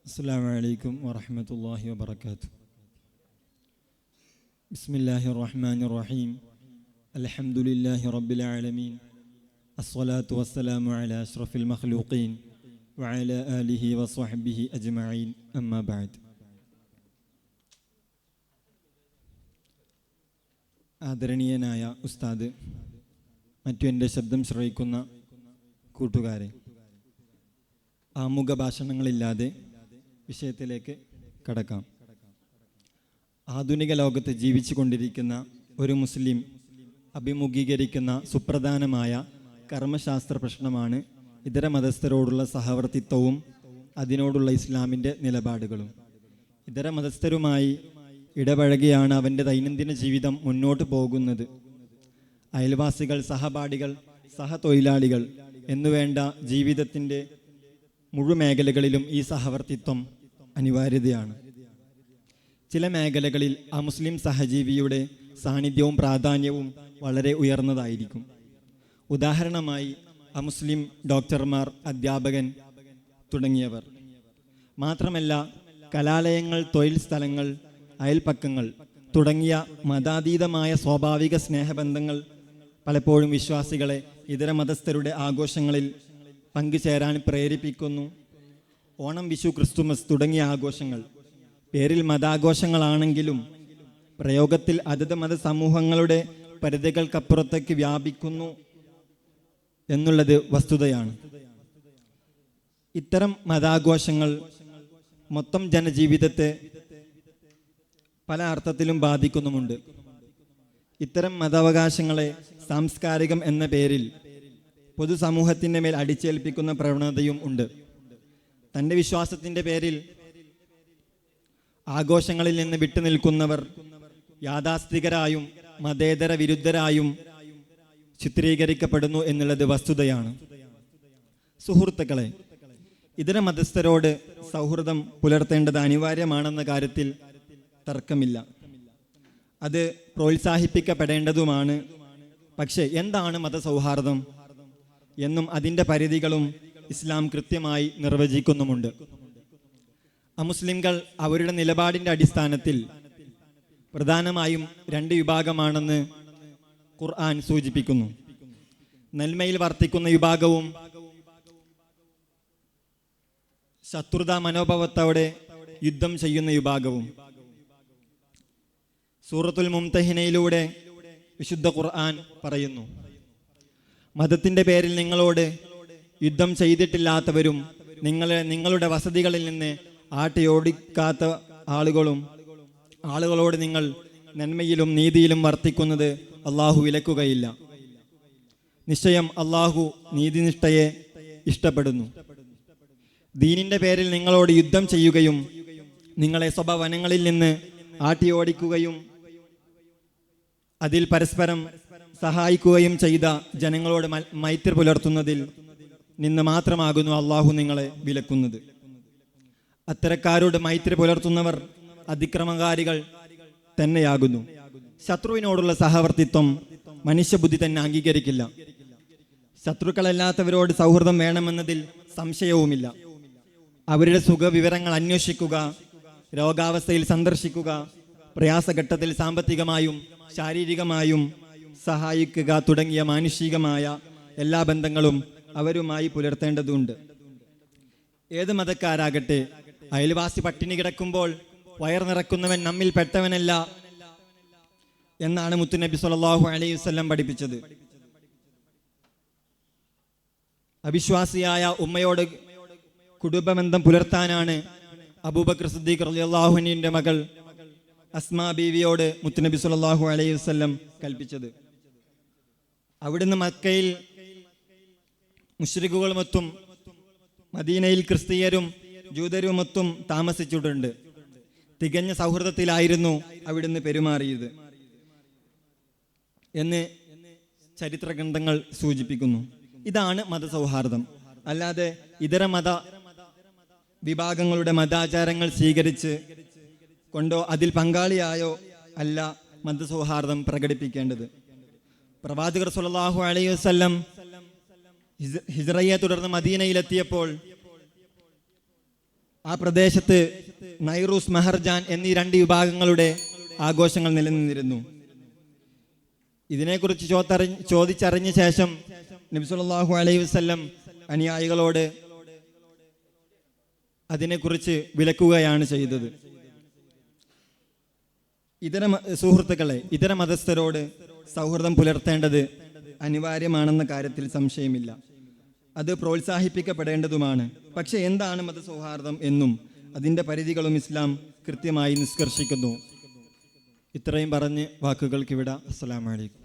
അസ്സലാമു അലൈക്കും വറഹ്മത്തുള്ളാഹി വബറകാതുഹു. ബിസ്മില്ലാഹിർ റഹ്മാനിർ റഹീം. അൽഹംദുലില്ലാഹി റബ്ബിൽ ആലമീൻ. അസ്സലാത്തു വസ്സലാമു അലാ അഷ്റഫിൽ മഖ്ലൂഖീൻ വഅലാ ആലിഹി വസ്വഹ്ബിഹി അജ്മഈൻ. അമ്മാ ബഅദ്. ആദരണീയനായ ഉസ്താദ്, മറ്റു എൻ്റെ ശബ്ദം ശ്രവിക്കുന്ന കൂട്ടുകാരെ, ആമുഖ ഭാഷണങ്ങളില്ലാതെ വിഷയത്തിലേക്ക് കടക്കാം. ആധുനിക ലോകത്ത് ജീവിച്ചു കൊണ്ടിരിക്കുന്ന ഒരു മുസ്ലിം അഭിമുഖീകരിക്കുന്ന സുപ്രധാനമായ കർമ്മശാസ്ത്ര പ്രശ്നമാണ് ഇതര മതസ്ഥരോടുള്ള സഹവർത്തിത്വവും അതിനോടുള്ള ഇസ്ലാമിൻ്റെ നിലപാടുകളും. ഇതര മതസ്ഥരുമായി ഇടപഴകിയാണ് അവൻ്റെ ദൈനംദിന ജീവിതം മുന്നോട്ട് പോകുന്നത്. അയൽവാസികൾ, സഹപാഠികൾ, സഹതൊഴിലാളികൾ എന്നുവേണ്ട ജീവിതത്തിൻ്റെ മുഴുമേഖലകളിലും ഈ സഹവർത്തിത്വം അനിവാര്യതയാണ്. ചില മേഖലകളിൽ അമുസ്ലിം സഹജീവിയുടെ സാന്നിധ്യവും പ്രാധാന്യവും വളരെ ഉയർന്നതായിരിക്കും. ഉദാഹരണമായി അമുസ്ലിം ഡോക്ടർമാർ, അധ്യാപകൻ തുടങ്ങിയവർ. മാത്രമല്ല, കലാലയങ്ങൾ, തൊഴിൽ സ്ഥലങ്ങൾ, അയൽപ്പക്കങ്ങൾ തുടങ്ങിയ മതാതീതമായ സ്വാഭാവിക സ്നേഹബന്ധങ്ങൾ പലപ്പോഴും വിശ്വാസികളെ ഇതര മതസ്ഥരുടെ ആഘോഷങ്ങളിൽ പങ്കുചേരാൻ പ്രേരിപ്പിക്കുന്നു. ഓണം, വിഷു, ക്രിസ്തുമസ് തുടങ്ങിയ ആഘോഷങ്ങൾ പേരിൽ മതാഘോഷങ്ങളാണെങ്കിലും പ്രയോഗത്തിൽ അതത് മത സമൂഹങ്ങളുടെ പരിധികൾക്കപ്പുറത്തേക്ക് വ്യാപിക്കുന്നു എന്നുള്ളത് വസ്തുതയാണ്. ഇത്തരം മതാഘോഷങ്ങൾ മൊത്തം ജനജീവിതത്തെ പല അർത്ഥത്തിലും ബാധിക്കുന്നുമുണ്ട്. ഇത്തരം മതാവകാശങ്ങളെ സാംസ്കാരികം എന്ന പേരിൽ പൊതുസമൂഹത്തിൻ്റെ മേൽ അടിച്ചേൽപ്പിക്കുന്ന പ്രവണതയും ഉണ്ട്. തൻ്റെ വിശ്വാസത്തിൻ്റെ പേരിൽ ആഘോഷങ്ങളിൽ നിന്ന് വിട്ടുനിൽക്കുന്നവർ യാഥാസ്ഥികരായും മതേതര വിരുദ്ധരായും ചിത്രീകരിക്കപ്പെടുന്നു എന്നുള്ളത് വസ്തുതയാണ്. സുഹൃത്തുക്കളെ, ഇതര മതസ്ഥരോട് സൗഹൃദം പുലർത്തേണ്ടത് അനിവാര്യമാണെന്ന കാര്യത്തിൽ തർക്കമില്ല. അത് പ്രോത്സാഹിപ്പിക്കപ്പെടേണ്ടതുമാണ്. പക്ഷേ എന്താണ് മതസൗഹാർദ്ദം എന്നും അതിൻ്റെ പരിധികളും ഇസ്ലാം കൃത്യമായി നിർവചിക്കുന്നുമുണ്ട്. അമുസ്ലിംകൾ അവരുടെ നിലപാടിൻ്റെ അടിസ്ഥാനത്തിൽ പ്രധാനമായും രണ്ട് വിഭാഗമാണെന്ന് ഖുർആൻ സൂചിപ്പിക്കുന്നു. നന്മയിൽ വർത്തിക്കുന്ന വിഭാഗവും ശത്രുതാ മനോഭാവത്തോടെ യുദ്ധം ചെയ്യുന്ന വിഭാഗവും. സൂറത്തുൽ മുംതഹിനയിലൂടെ വിശുദ്ധ ഖുർആൻ പറയുന്നു, മതത്തിൻ്റെ പേരിൽ നിങ്ങളോട് യുദ്ധം ചെയ്തിട്ടില്ലാത്തവരും നിങ്ങളുടെ വസതികളിൽ നിന്ന് ആട്ടിയോടിക്കാത്ത ആളുകളോട് നിങ്ങൾ നന്മയിലും നീതിയിലും വർത്തിക്കുന്നത് അള്ളാഹു വിലക്കുകയില്ല. നിശ്ചയം അള്ളാഹു നീതിനിഷ്ഠയെ ഇഷ്ടപ്പെടുന്നു. ദീനിൻ്റെ പേരിൽ നിങ്ങളോട് യുദ്ധം ചെയ്യുകയും നിങ്ങളെ സ്വഭവനങ്ങളിൽ നിന്ന് ആട്ടിയോടിക്കുകയും അതിൽ പരസ്പരം സഹായിക്കുകയും ചെയ്ത ജനങ്ങളോട് മൈത്രി പുലർത്തുന്നതിൽ നിന്ന് മാത്രമാകുന്നു അള്ളാഹു നിങ്ങളെ വിലക്കുന്നത്. അത്തരക്കാരോട് മൈത്രി പുലർത്തുന്നവർ അതിക്രമകാരികൾ തന്നെയാകുന്നു. ശത്രുവിനോടുള്ള സഹവർത്തിത്വം മനുഷ്യബുദ്ധി തന്നെ അംഗീകരിക്കില്ല. ശത്രുക്കളല്ലാത്തവരോട് സൗഹൃദം വേണമെന്നതിൽ സംശയവുമില്ല. അവരുടെ സുഖവിവരങ്ങൾ അന്വേഷിക്കുക, രോഗാവസ്ഥയിൽ സന്ദർശിക്കുക, പ്രയാസഘട്ടത്തിൽ സാമ്പത്തികമായും ശാരീരികമായും സഹായിക്കുക തുടങ്ങിയ മാനുഷികമായ എല്ലാ ബന്ധങ്ങളും അവരുമായി പുലർത്തേണ്ടതുണ്ട്. ഏത് മതക്കാരാകട്ടെ, അയൽവാസി പട്ടിണി കിടക്കുമ്പോൾ വയർ നിറക്കുന്നവൻ നമ്മിൽ പെട്ടവനല്ല എന്നാണ് മുത്തുനബി സ്വല്ലല്ലാഹു അലൈഹി വസല്ലം പഠിപ്പിച്ചത്. അവിശ്വാസിയായ ഉമ്മയോട് കുടുംബബന്ധം പുലർത്താനാണ് അബൂബക്കർ സിദ്ദീഖ് റളിയല്ലാഹു അൻഹുവിന്റെ മകൾ അസ്മാ ബീവിയോട് മുത്തുനബി സ്വല്ലല്ലാഹു അലൈഹി വസല്ലം കൽപ്പിച്ചത്. അവിടുന്ന് മക്കയിൽ മുശ്രിക്കുകളുമൊത്തും മദീനയിൽ ക്രിസ്തീയരും ജൂതരുമൊത്തും താമസിച്ചിട്ടുണ്ട്. തികഞ്ഞ സൗഹൃദത്തിലായിരുന്നു അവിടുന്ന് പെരുമാറിയത് എന്ന് ചരിത്ര ഗ്രന്ഥങ്ങൾ സൂചിപ്പിക്കുന്നു. ഇതാണ് മതസൗഹാർദ്ദം. അല്ലാതെ ഇതര മത വിഭാഗങ്ങളുടെ മതാചാരങ്ങൾ സ്വീകരിച്ച് കൊണ്ടോ അതിൽ പങ്കാളിയായോ അല്ല മതസൗഹാർദ്ദം പ്രകടിപ്പിക്കേണ്ടത്. പ്രവാചകർ സ്വല്ലല്ലാഹു അലൈഹി വസല്ലം ഹിജ്റയെ തുടർന്ന് മദീനയിലെത്തിയപ്പോൾ ആ പ്രദേശത്ത് നൈറൂസ്, മെഹർജാൻ എന്നീ 2 വിഭാഗങ്ങളുടെ ആഘോഷങ്ങൾ നിലനിന്നിരുന്നു. ഇതിനെക്കുറിച്ച് ചോദിച്ചറിഞ്ഞ ശേഷം നബി സല്ലല്ലാഹു അലൈഹി വസല്ലം അനുയായികളോട് അതിനെക്കുറിച്ച് വിലക്കുകയാണ് ചെയ്തത്. സുഹൃത്തുക്കളെ, ഇതര മതസ്ഥരോട് സൗഹൃദം പുലർത്തേണ്ടത് അനിവാര്യമാണെന്ന കാര്യത്തിൽ സംശയമില്ല. അത് പ്രോത്സാഹിപ്പിക്കപ്പെടേണ്ടതുമാണ്. പക്ഷെ എന്താണ് മതസൗഹാർദ്ദം എന്നും അതിൻ്റെ പരിധികളും ഇസ്ലാം കൃത്യമായി നിഷ്കർഷിക്കുന്നു. ഇത്രയും പറഞ്ഞ് വാക്കുകൾക്ക് വിടാം. അസ്സലാമു അലൈക്കും.